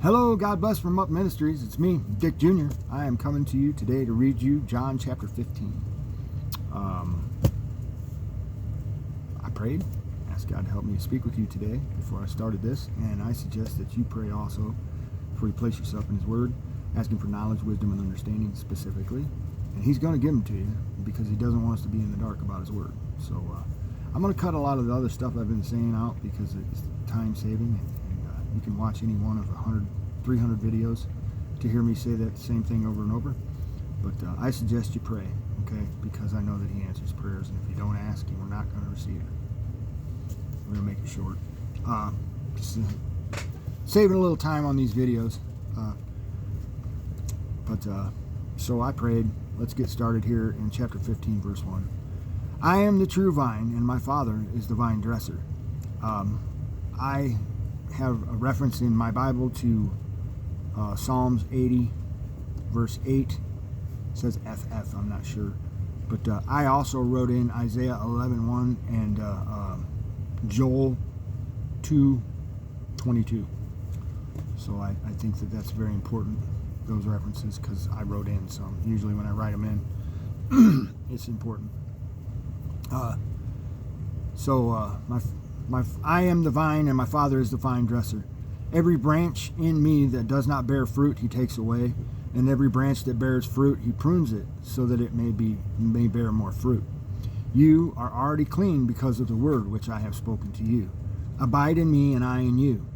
Hello, God bless from Up Ministries. It's me, Dick Jr. I am coming to you today to read you John chapter 15. I prayed, asked God to help me to speak with you today before I started this, and I suggest that you pray also before you place yourself in His Word, asking for knowledge, wisdom, and understanding specifically. And He's going to give them to you because He doesn't want us to be in the dark about His Word. So I'm going to cut a lot of the other stuff I've been saying out because it's time saving. You can watch any one of 100, 300 videos to hear me say that same thing over and over. But I suggest you pray, okay? Because I know that He answers prayers, and if you don't ask, you are not going to receive it. I'm going to make it short. Just saving a little time on these videos. So I prayed. Let's get started here in chapter 15, verse 1. I am the true vine, and my Father is the vine dresser. I have a reference in my Bible to Psalms 80, verse 8. It says FF, I'm not sure. But I also wrote in Isaiah 11:1 and Joel 2:22. So I think that that's very important, those references, because I wrote in some. Usually when I write them in, it's important. I am the vine, and my Father is the vine dresser. Every branch in me that does not bear fruit, He takes away, and every branch that bears fruit, He prunes it, so that it may bear more fruit. You are already clean because of the word which I have spoken to you. Abide in me, and I in you.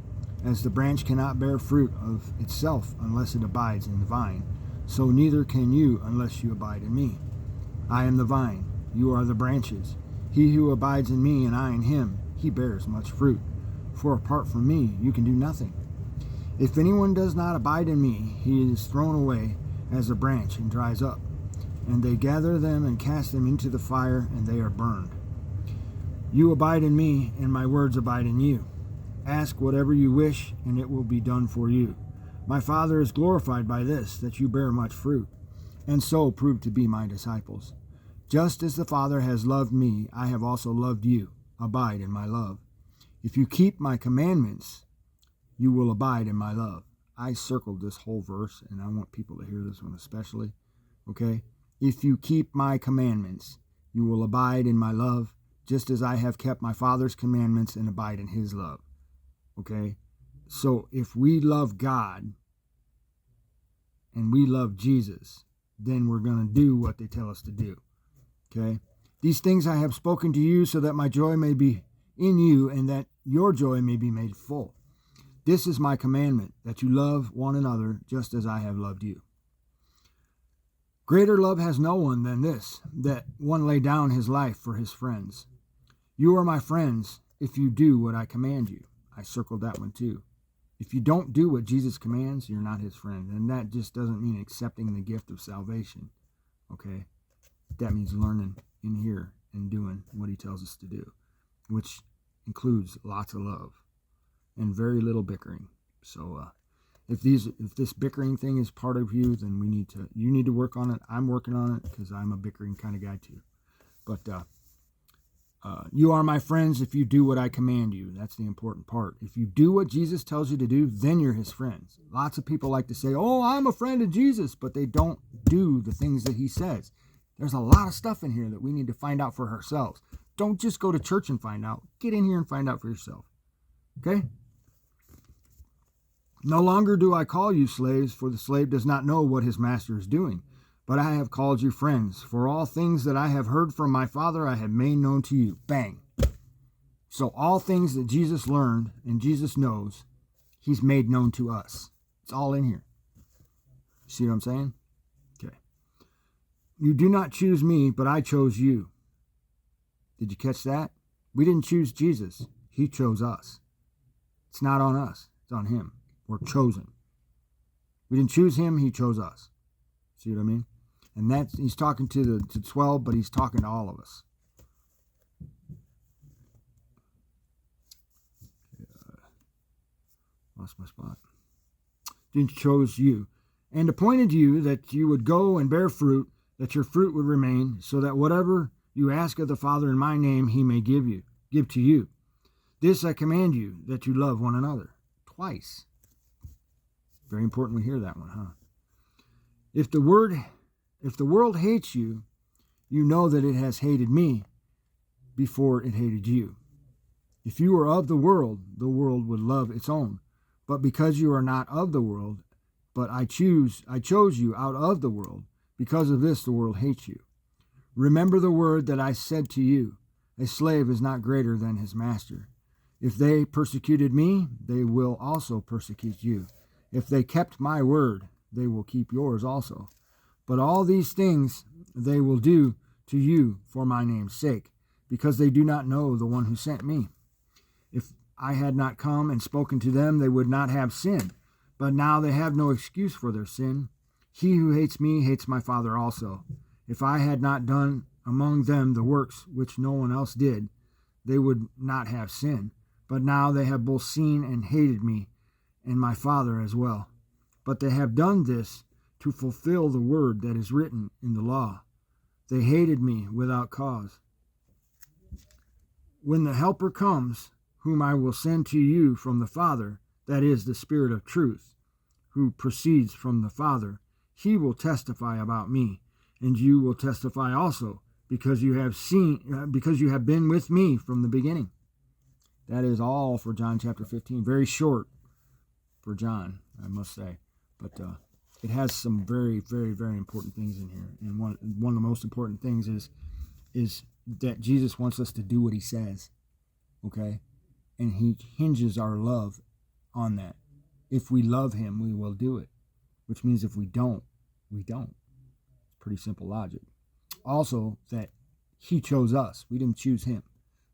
As the branch cannot bear fruit of itself unless it abides in the vine, so neither can you unless you abide in me. I am the vine, you are the branches. He who abides in me, and I in him, he bears much fruit. For apart from me, you can do nothing. If anyone does not abide in me, he is thrown away as a branch and dries up. And they gather them and cast them into the fire, and they are burned. You abide in me, and my words abide in you. Ask whatever you wish, and it will be done for you. My Father is glorified by this, that you bear much fruit, and so prove to be my disciples. Just as the Father has loved me, I have also loved you. Abide in my love. If you keep my commandments, you will abide in my love. I circled this whole verse, and I want people to hear this one especially. Okay? If you keep my commandments, you will abide in my love, just as I have kept my Father's commandments and abide in His love. Okay? So if we love God and we love Jesus, then we're going to do what they tell us to do. Okay? These things I have spoken to you so that my joy may be in you and that your joy may be made full. This is my commandment, that you love one another just as I have loved you. Greater love has no one than this, that one lay down his life for his friends. You are my friends if you do what I command you. I circled that one too. If you don't do what Jesus commands, you're not His friend. And that just doesn't mean accepting the gift of salvation. Okay? That means learning in here and doing what He tells us to do, which includes lots of love and very little bickering. So if this bickering thing is part of you, then you need to work on it. I'm working on it because I'm a bickering kind of guy too. But you are my friends if you do what I command you. That's the important part. If you do what Jesus tells you to do, then you're His friends. Lots of people like to say, oh, I'm a friend of Jesus, but they don't do the things that He says. There's a lot of stuff in here that we need to find out for ourselves. Don't just go to church and find out. Get in here and find out for yourself. Okay? No longer do I call you slaves, for the slave does not know what his master is doing. But I have called you friends, for all things that I have heard from my Father I have made known to you. Bang. So all things that Jesus learned and Jesus knows, He's made known to us. It's all in here. See what I'm saying? Okay. You do not choose me, but I chose you. Did you catch that? We didn't choose Jesus. He chose us. It's not on us. It's on Him. We're chosen. We didn't choose Him. He chose us. See what I mean? And He's talking to the 12, but He's talking to all of us. Lost my spot. He chose you and appointed you that you would go and bear fruit, that your fruit would remain, so that whatever you ask of the Father in my name, He may give to you. This I command you, that you love one another. Twice. Very important we hear that one, huh? If the world hates you, you know that it has hated me before it hated you. If you were of the world would love its own. But because you are not of the world, but I chose you out of the world, because of this the world hates you. Remember the word that I said to you, a slave is not greater than his master. If they persecuted me, they will also persecute you. If they kept my word, they will keep yours also. But all these things they will do to you for my name's sake, because they do not know the one who sent me. If I had not come and spoken to them, they would not have sin. But now they have no excuse for their sin. He who hates me hates my Father also. If I had not done among them the works which no one else did, they would not have sin. But now they have both seen and hated me, and my Father as well. But they have done this to fulfill the word that is written in the law. They hated me without cause. When the Helper comes, whom I will send to you from the Father, that is the Spirit of truth, who proceeds from the Father, he will testify about me, and you will testify also, because you have been with me from the beginning. That is all for John chapter 15. Very short for John, I must say, but it has some very, very, very important things in here. And one of the most important things is that Jesus wants us to do what he says, okay? And he hinges our love on that. If we love him, we will do it, which means if we don't, we don't. It's pretty simple logic. Also, that he chose us. We didn't choose him.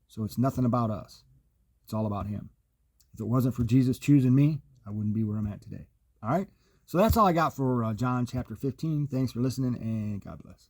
So it's nothing about us. It's all about him. If it wasn't for Jesus choosing me, I wouldn't be where I'm at today. All right? So that's all I got for John chapter 15. Thanks for listening, and God bless.